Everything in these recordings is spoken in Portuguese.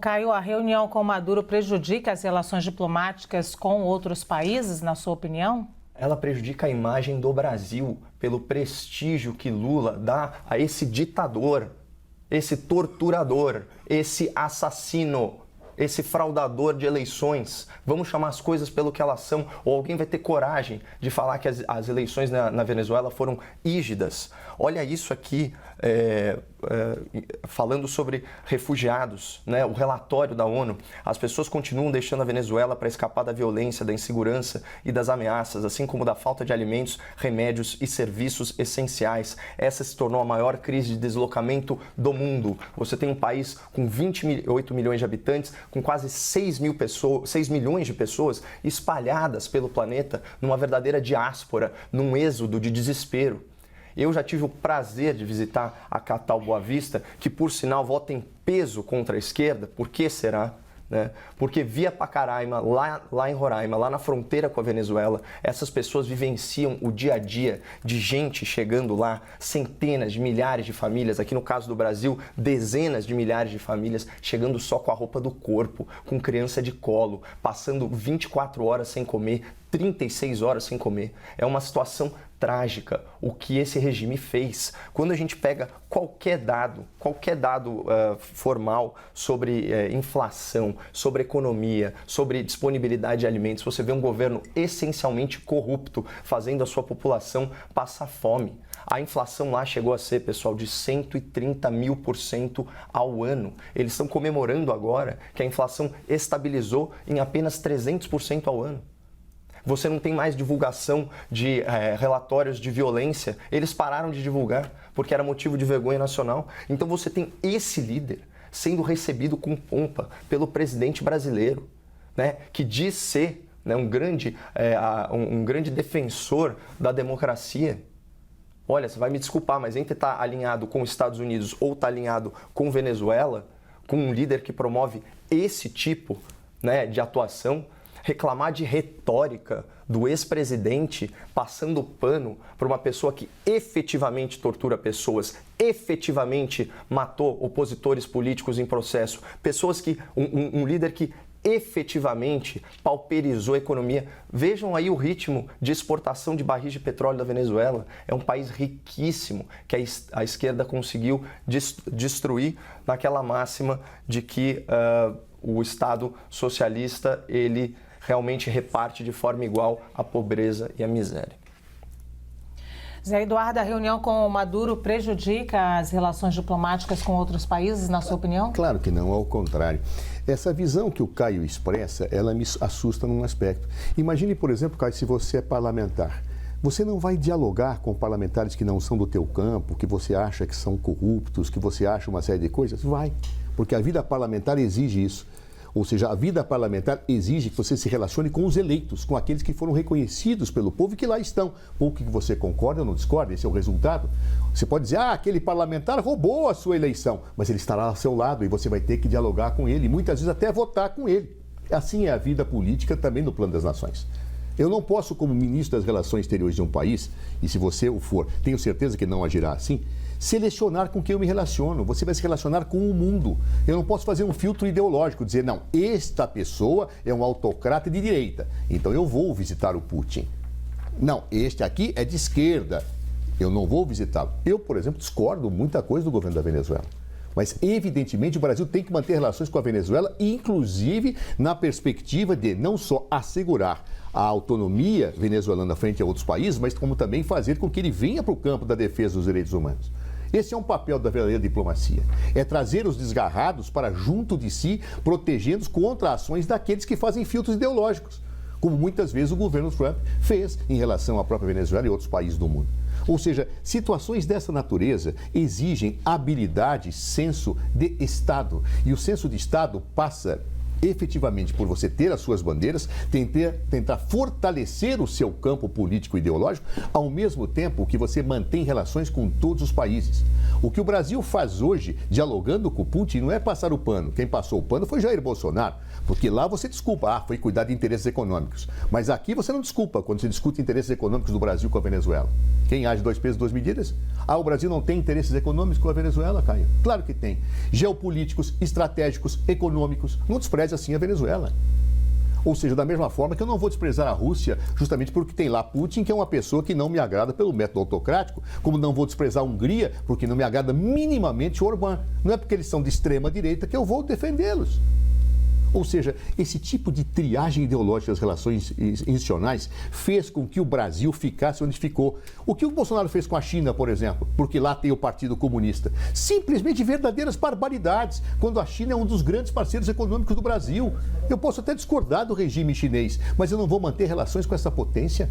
Caio, a reunião com Maduro prejudica as relações diplomáticas com outros países, na sua opinião? Ela prejudica a imagem do Brasil pelo prestígio que Lula dá a esse ditador, esse torturador, esse assassino, esse fraudador de eleições. Vamos chamar as coisas pelo que elas são, ou alguém vai ter coragem de falar que as eleições na Venezuela foram rígidas. Olha isso aqui, falando sobre refugiados, né? O relatório da ONU. As pessoas continuam deixando a Venezuela para escapar da violência, da insegurança e das ameaças, assim como da falta de alimentos, remédios e serviços essenciais. Essa se tornou a maior crise de deslocamento do mundo. Você tem um país com 28 milhões de habitantes, com quase 6 milhões de pessoas espalhadas pelo planeta numa verdadeira diáspora, num êxodo de desespero. Eu já tive o prazer de visitar a capital Boa Vista, que por sinal vota em peso contra a esquerda. Por que será? Né? Porque via Pacaraima, lá em Roraima, lá na fronteira com a Venezuela, essas pessoas vivenciam o dia a dia de gente chegando lá, centenas de milhares de famílias, aqui no caso do Brasil, dezenas de milhares de famílias chegando só com a roupa do corpo, com criança de colo, passando 24 horas sem comer, 36 horas sem comer. É uma situação trágica o que esse regime fez. Quando a gente pega qualquer dado formal sobre inflação, sobre economia, sobre disponibilidade de alimentos, você vê um governo essencialmente corrupto, fazendo a sua população passar fome. A inflação lá chegou a ser, pessoal, de 130.000% ao ano. Eles estão comemorando agora que a inflação estabilizou em apenas 300% ao ano. Você não tem mais divulgação de relatórios de violência. Eles pararam de divulgar porque era motivo de vergonha nacional. Então você tem esse líder sendo recebido com pompa pelo presidente brasileiro, né, que diz ser, né, um grande defensor da democracia. Olha, você vai me desculpar, mas entre estar alinhado com os Estados Unidos ou estar alinhado com Venezuela, com um líder que promove esse tipo, né, de atuação, reclamar de retórica do ex-presidente passando pano para uma pessoa que efetivamente tortura pessoas, efetivamente matou opositores políticos em processo, pessoas que um líder que efetivamente pauperizou a economia. Vejam aí o ritmo de exportação de barris de petróleo da Venezuela. É um país riquíssimo que a esquerda conseguiu destruir naquela máxima de que o Estado socialista, ele realmente reparte de forma igual a pobreza e a miséria. Zé Eduardo, a reunião com Maduro prejudica as relações diplomáticas com outros países, na sua opinião? Claro que não, ao contrário. Essa visão que o Caio expressa, ela me assusta num aspecto. Imagine, por exemplo, Caio, se você é parlamentar. Você não vai dialogar com parlamentares que não são do teu campo, que você acha que são corruptos, que você acha uma série de coisas? Vai, porque a vida parlamentar exige isso. Ou seja, a vida parlamentar exige que você se relacione com os eleitos, com aqueles que foram reconhecidos pelo povo e que lá estão. Ou que você concorda ou não discorda, esse é o resultado. Você pode dizer, aquele parlamentar roubou a sua eleição, mas ele estará ao seu lado e você vai ter que dialogar com ele, muitas vezes até votar com ele. Assim é a vida política também no plano das nações. Eu não posso, como ministro das Relações Exteriores de um país, e se você o for, tenho certeza que não agirá assim, selecionar com quem eu me relaciono. Você vai se relacionar com o mundo. Eu não posso fazer um filtro ideológico, dizer, não, esta pessoa é um autocrata de direita, então eu vou visitar o Putin. Não, este aqui é de esquerda, eu não vou visitá-lo. Eu, por exemplo, discordo muita coisa do governo da Venezuela. Mas, evidentemente, o Brasil tem que manter relações com a Venezuela, inclusive na perspectiva de não só assegurar a autonomia venezuelana frente a outros países, mas como também fazer com que ele venha para o campo da defesa dos direitos humanos. Esse é um papel da verdadeira diplomacia. É trazer os desgarrados para junto de si, protegendo-os contra ações daqueles que fazem filtros ideológicos, como muitas vezes o governo Trump fez em relação à própria Venezuela e outros países do mundo. Ou seja, situações dessa natureza exigem habilidade, senso de Estado. E o senso de Estado passa efetivamente por você ter as suas bandeiras, tentar fortalecer o seu campo político e ideológico, ao mesmo tempo que você mantém relações com todos os países. O que o Brasil faz hoje, dialogando com o Putin, não é passar o pano. Quem passou o pano foi Jair Bolsonaro, porque lá você desculpa, foi cuidar de interesses econômicos. Mas aqui você não desculpa quando se discute interesses econômicos do Brasil com a Venezuela. Quem age 2 pesos, 2 medidas? O Brasil não tem interesses econômicos com a Venezuela, Caio? Claro que tem. Geopolíticos, estratégicos, econômicos. Não despreze assim a Venezuela. Ou seja, da mesma forma que eu não vou desprezar a Rússia justamente porque tem lá Putin, que é uma pessoa que não me agrada pelo método autocrático, como não vou desprezar a Hungria porque não me agrada minimamente o Orbán. Não é porque eles são de extrema direita que eu vou defendê-los. Ou seja, esse tipo de triagem ideológica das relações institucionais fez com que o Brasil ficasse onde ficou. O que o Bolsonaro fez com a China, por exemplo, porque lá tem o Partido Comunista? Simplesmente verdadeiras barbaridades, quando a China é um dos grandes parceiros econômicos do Brasil. Eu posso até discordar do regime chinês, mas eu não vou manter relações com essa potência?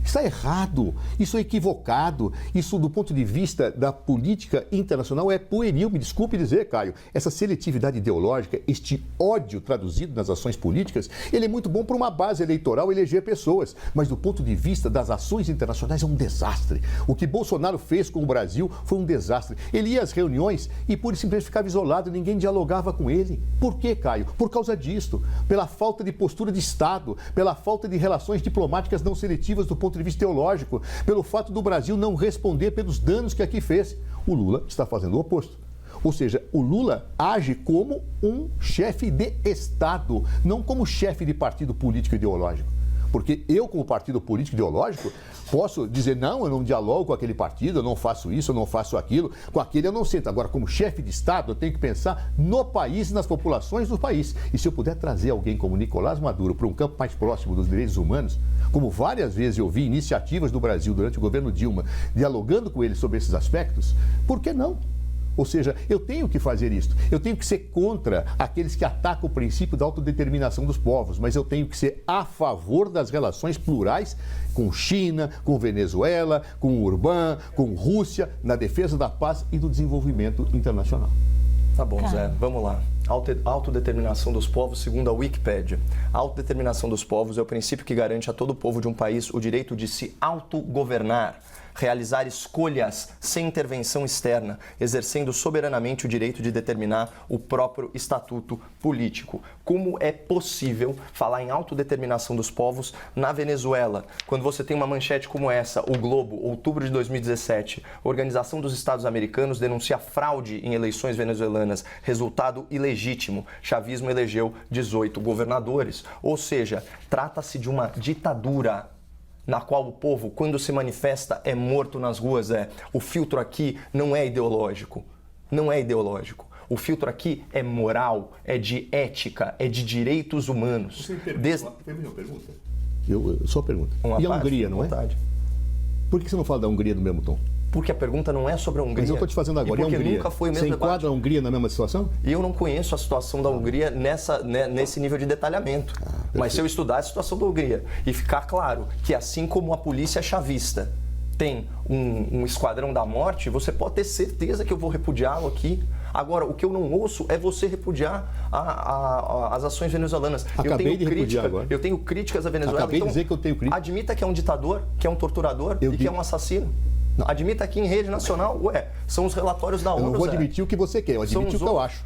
Está errado, isso é equivocado, isso do ponto de vista da política internacional é pueril, me desculpe dizer, Caio. Essa seletividade ideológica, este ódio traduzido nas ações políticas, ele é muito bom para uma base eleitoral eleger pessoas, mas do ponto de vista das ações internacionais é um desastre. O que Bolsonaro fez com o Brasil foi um desastre. Ele ia às reuniões e por simplesmente ficava isolado, ninguém dialogava com ele. Por quê, Caio? Por causa disto, pela falta de postura de Estado, pela falta de relações diplomáticas não seletivas do ponto de vista teológico, pelo fato do Brasil não responder pelos danos que aqui fez. O Lula está fazendo o oposto. Ou seja, o Lula age como um chefe de Estado, não como chefe de partido político ideológico. Porque eu, como partido político ideológico, posso dizer, não, eu não dialogo com aquele partido, eu não faço isso, eu não faço aquilo, com aquele eu não sento. Agora, como chefe de Estado, eu tenho que pensar no país e nas populações do país. E se eu puder trazer alguém como Nicolás Maduro para um campo mais próximo dos direitos humanos, como várias vezes eu vi iniciativas do Brasil durante o governo Dilma, dialogando com ele sobre esses aspectos, por que não? Ou seja, eu tenho que fazer isso. Eu tenho que ser contra aqueles que atacam o princípio da autodeterminação dos povos, mas eu tenho que ser a favor das relações plurais com China, com Venezuela, com Orbán, com Rússia, na defesa da paz e do desenvolvimento internacional. Tá bom, Zé, vamos lá. Autodeterminação dos povos, segundo a Wikipédia. A autodeterminação dos povos é o princípio que garante a todo povo de um país o direito de se autogovernar, realizar escolhas sem intervenção externa, exercendo soberanamente o direito de determinar o próprio estatuto político. Como é possível falar em autodeterminação dos povos na Venezuela, quando você tem uma manchete como essa, o Globo, outubro de 2017, Organização dos Estados Americanos denuncia fraude em eleições venezuelanas, resultado ilegítimo, chavismo elegeu 18 governadores. Ou seja, trata-se de uma ditadura na qual o povo, quando se manifesta, é morto nas ruas. O filtro aqui não é ideológico. Não é ideológico. O filtro aqui é moral, é de ética, é de direitos humanos. Você me pergunta? Só pergunta. E a Hungria, não é? Por que você não fala da Hungria no mesmo tom? Porque a pergunta não é sobre a Hungria. Mas eu estou te fazendo agora. E porque a Hungria? Nunca foi o mesmo Você enquadra debate. a Hungria na mesma situação? Eu não conheço a situação da Hungria nesse nível de detalhamento. Mas se eu estudar a situação da Hungria e ficar claro que assim como a polícia chavista tem um esquadrão da morte, você pode ter certeza que eu vou repudiá-lo aqui. Agora, o que eu não ouço é você repudiar as ações venezuelanas. Acabei de repudiar agora. Eu tenho críticas à Venezuela. Acabei de dizer que eu tenho críticas. Admita que é um ditador, que é um torturador que é um assassino. Não. Admita aqui em rede nacional, são os relatórios da ONU. Eu não vou admitir o que você quer, eu admito o que eu acho.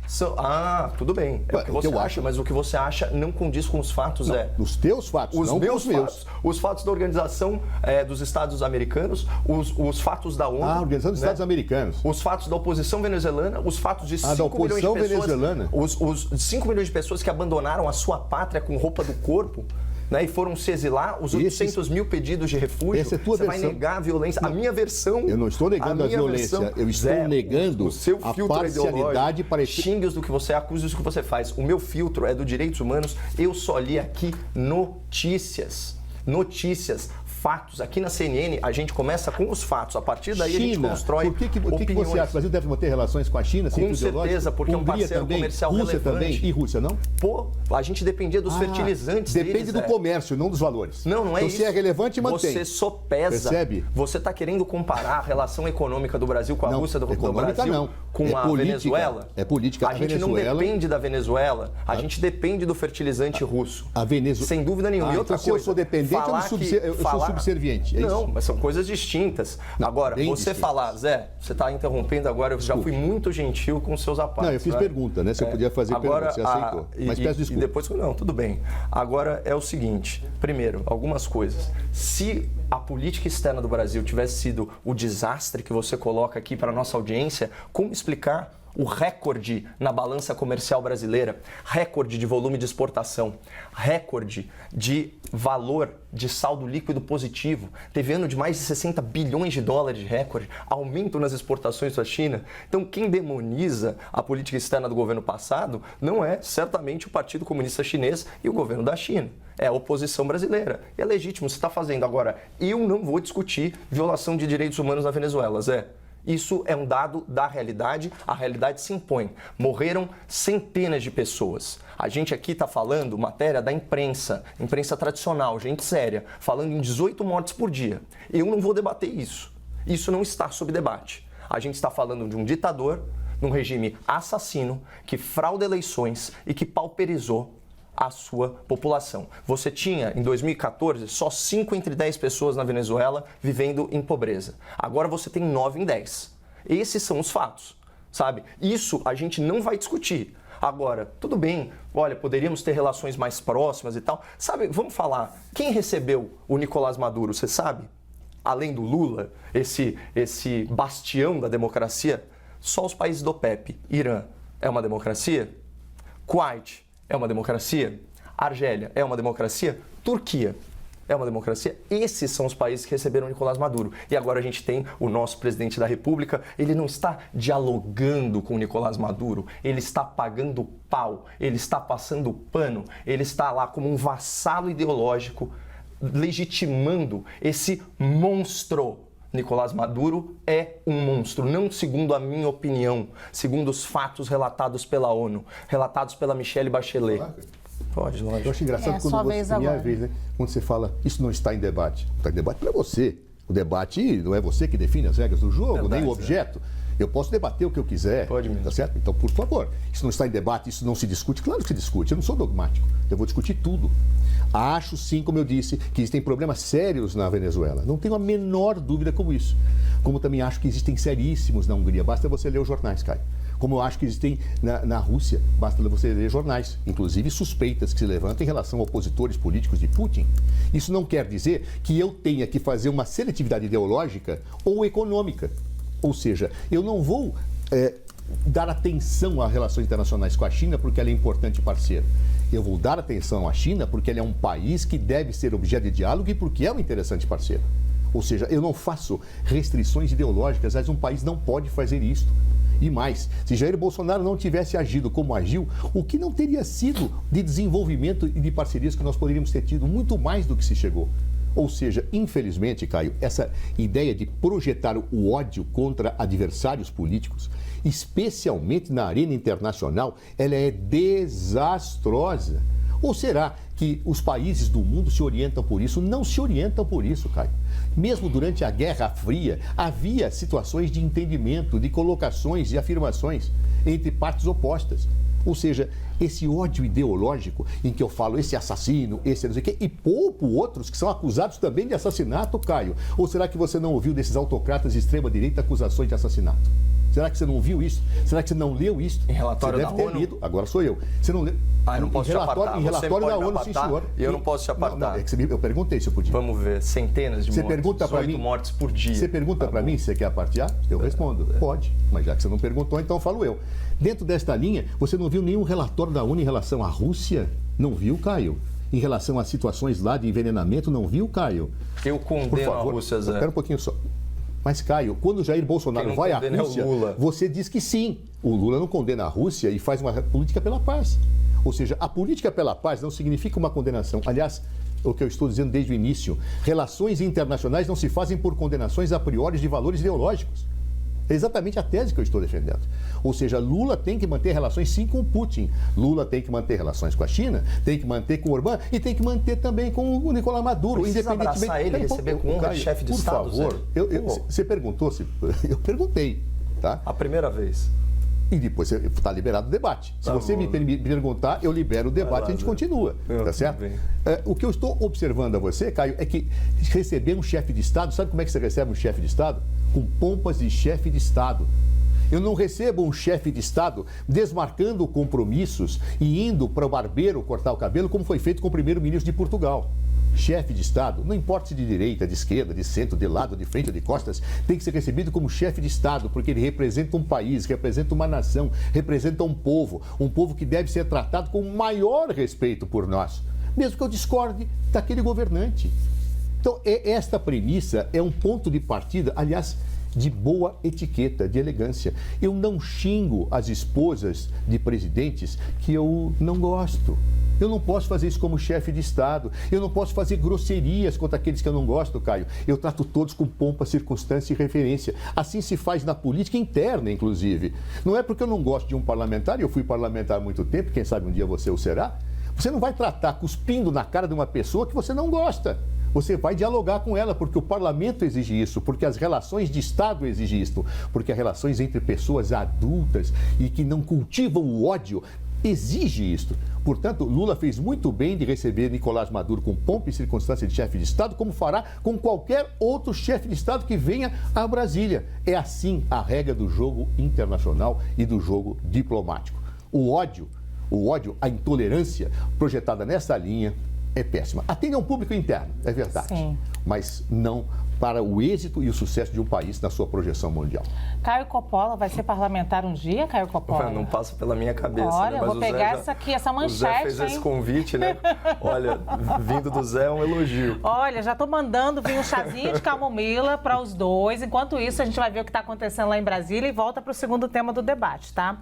Tudo bem, é o que você acha, mas o que você acha não condiz com os fatos, Os teus fatos, os não meus os meus. Fatos. Os fatos da Organização dos Estados Americanos, os fatos da ONU. Organização dos Estados Americanos. Os fatos da oposição venezuelana, os fatos de 5 da oposição milhões de pessoas. venezuelana. Os 5 milhões de pessoas que abandonaram a sua pátria com roupa do corpo. E foram se exilar, os 800 mil pedidos de refúgio. Essa é tua Você versão. vai negar a violência. Não. A minha versão. Eu não estou negando a violência, eu estou negando a parcialidade para... Xingue-os do que você acusa, do que você faz. O meu filtro é do direitos humanos. Eu só li aqui notícias. Notícias, fatos. Aqui na CNN, a gente começa com os fatos. A partir daí, China, a gente constrói por que você acha que o Brasil deve manter relações com a China? Com certeza, porque é um parceiro também, comercial Rússia relevante. Também, e Rússia não? Pô, a gente dependia dos fertilizantes Depende deles, do comércio, não dos valores. Não é então, isso. Se é relevante, mantém. Você sopesa. Percebe? Você está querendo comparar a relação econômica do Brasil com a Rússia, do Brasil não. com a Venezuela? É política. A gente não depende da Venezuela, a gente depende do fertilizante russo. A Venezuela. Sem dúvida nenhuma. E outra então, coisa, se eu sou dependente, eu sou subserviente. É não, isso? mas são coisas distintas. Não, agora, você distintas. falar, Zé, você está interrompendo agora, eu já fui muito gentil com os seus apartes. Não, eu fiz pergunta, né? Se eu podia fazer pergunta, você aceitou. Mas peço desculpa. E depois, não, tudo bem. Agora é o seguinte, primeiro, algumas coisas. Se a política externa do Brasil tivesse sido o desastre que você coloca aqui para a nossa audiência, como explicar o recorde na balança comercial brasileira, recorde de volume de exportação, recorde de valor de saldo líquido positivo, teve ano de mais de 60 bilhões de dólares de recorde, aumento nas exportações da China. Então, quem demoniza a política externa do governo passado não é certamente o Partido Comunista Chinês e o governo da China. É a oposição brasileira. E é legítimo, você está fazendo. Agora, eu não vou discutir violação de direitos humanos na Venezuela, Zé. Isso é um dado da realidade, a realidade se impõe. Morreram centenas de pessoas. A gente aqui está falando matéria da imprensa tradicional, gente séria, falando em 18 mortes por dia. Eu não vou debater isso. Isso não está sob debate. A gente está falando de um ditador, de um regime assassino, que frauda eleições e que pauperizou a sua população. Você tinha, em 2014, só 5 entre 10 pessoas na Venezuela vivendo em pobreza. Agora você tem 9 em 10. Esses são os fatos, sabe? Isso a gente não vai discutir. Agora, tudo bem, olha, poderíamos ter relações mais próximas e tal. Sabe, vamos falar, quem recebeu o Nicolás Maduro, você sabe? Além do Lula, esse bastião da democracia, só os países do OPEP. Irã é uma democracia? Kuwait é uma democracia? Argélia é uma democracia? Turquia é uma democracia? Esses são os países que receberam Nicolás Maduro. E agora a gente tem o nosso presidente da República, ele não está dialogando com o Nicolás Maduro, ele está pagando pau, ele está passando pano, ele está lá como um vassalo ideológico, legitimando esse monstro. Nicolás Maduro é um monstro, não segundo a minha opinião, segundo os fatos relatados pela ONU, relatados pela Michelle Bachelet. Pode, lógico. Eu acho engraçado quando você, minha vez, né? Quando você fala, isso não está em debate. Está em debate para você. O debate não é você que define as regras do jogo, verdade, nem o objeto. Eu posso debater o que eu quiser. Pode mesmo. Tá certo? Então, por favor, isso não está em debate, isso não se discute. Claro que se discute, eu não sou dogmático. Eu vou discutir tudo. Acho, sim, como eu disse, que existem problemas sérios na Venezuela. Não tenho a menor dúvida como isso. Como também acho que existem seríssimos na Hungria. Basta você ler os jornais, Caio. Como eu acho que existem na Rússia, basta você ler jornais, inclusive suspeitas que se levantam em relação a opositores políticos de Putin. Isso não quer dizer que eu tenha que fazer uma seletividade ideológica ou econômica. Ou seja, eu não vou dar atenção às relações internacionais com a China porque ela é importante parceira. Eu vou dar atenção à China porque ela é um país que deve ser objeto de diálogo e porque é um interessante parceiro. Ou seja, eu não faço restrições ideológicas, mas um país não pode fazer isso. E mais, se Jair Bolsonaro não tivesse agido como agiu, o que não teria sido de desenvolvimento e de parcerias que nós poderíamos ter tido muito mais do que se chegou. Ou seja, infelizmente, Caio, essa ideia de projetar o ódio contra adversários políticos, especialmente na arena internacional, ela é desastrosa. Ou será que os países do mundo se orientam por isso? Não se orientam por isso, Caio. Mesmo durante a Guerra Fria, havia situações de entendimento, de colocações e afirmações entre partes opostas. Ou seja, esse ódio ideológico em que eu falo esse assassino, esse não sei o quê, e poupo outros que são acusados também de assassinato, Caio. Ou será que você não ouviu desses autocratas de extrema-direita acusações de assassinato? Será que você não viu isso? Será que você não leu isso? Em relatório você deve da ter ONU? lido. Agora sou eu. Você não leu? Eu não posso te apartar. Em relatório da ONU, sim, senhor. E eu não posso te apartar. Eu perguntei se eu podia. Vamos ver, centenas de você mortes, pergunta 18 mortes por dia. Você pergunta para mim se você quer apartear? Eu respondo. Pode. Mas já que você não perguntou, então falo eu. Dentro desta linha, você não viu nenhum relatório da ONU em relação à Rússia? Não viu, Caio? Em relação às situações lá de envenenamento, não viu, Caio? Eu condeno a Rússia, Zé. Espera um pouquinho só. Mas, Caio, quando o Jair Bolsonaro vai à Rússia, Lula. você diz que sim. O Lula não condena a Rússia e faz uma política pela paz. Ou seja, a política pela paz não significa uma condenação. Aliás, o que eu estou dizendo desde o início, relações internacionais não se fazem por condenações a priori de valores ideológicos. É exatamente a tese que eu estou defendendo. Ou seja, Lula tem que manter relações sim com Putin. Lula tem que manter relações com a China, tem que manter com o Orbán e tem que manter também com o Nicolás Maduro. Precisa abraçar ele e receber com honra de chefe de Estado, por favor, você perguntou se... Eu perguntei, tá? A primeira vez. E depois está liberado o debate. Se você me perguntar, eu libero o debate e a gente continua. Tá certo? O que eu estou observando a você, Caio, é que receber um chefe de Estado, sabe como é que você recebe um chefe de Estado? Com pompas de chefe de Estado. Eu não recebo um chefe de Estado desmarcando compromissos e indo para o barbeiro cortar o cabelo, como foi feito com o primeiro-ministro de Portugal. Chefe de Estado, não importa se de direita, de esquerda, de centro, de lado, de frente ou de costas, tem que ser recebido como chefe de Estado, porque ele representa um país, representa uma nação, representa um povo que deve ser tratado com o maior respeito por nós, mesmo que eu discorde daquele governante. Então, esta premissa é um ponto de partida, aliás, de boa etiqueta, de elegância. Eu não xingo as esposas de presidentes que eu não gosto. Eu não posso fazer isso como chefe de Estado. Eu não posso fazer grosserias contra aqueles que eu não gosto, Caio. Eu trato todos com pompa, circunstância e referência. Assim se faz na política interna, inclusive. Não é porque eu não gosto de um parlamentar, e eu fui parlamentar há muito tempo, quem sabe um dia você o será. Você não vai tratar cuspindo na cara de uma pessoa que você não gosta. Você vai dialogar com ela, porque o parlamento exige isso, porque as relações de Estado exigem isso, porque as relações entre pessoas adultas e que não cultivam o ódio exige isso. Portanto, Lula fez muito bem de receber Nicolás Maduro com pompa e circunstância de chefe de Estado, como fará com qualquer outro chefe de Estado que venha a Brasília. É assim a regra do jogo internacional e do jogo diplomático. O ódio, a intolerância projetada nessa linha é péssima. Atende a um público interno, é verdade. Sim. Mas não para o êxito e o sucesso de um país na sua projeção mundial. Caio Coppola vai ser parlamentar um dia, Caio Coppola? Não passa pela minha cabeça. Olha, né? Mas vou pegar essa manchete, O Zé fez esse convite, né? Olha, vindo do Zé é um elogio. Olha, já estou mandando vir um chazinho de camomila para os dois. Enquanto isso, a gente vai ver o que está acontecendo lá em Brasília e volta para o segundo tema do debate, tá?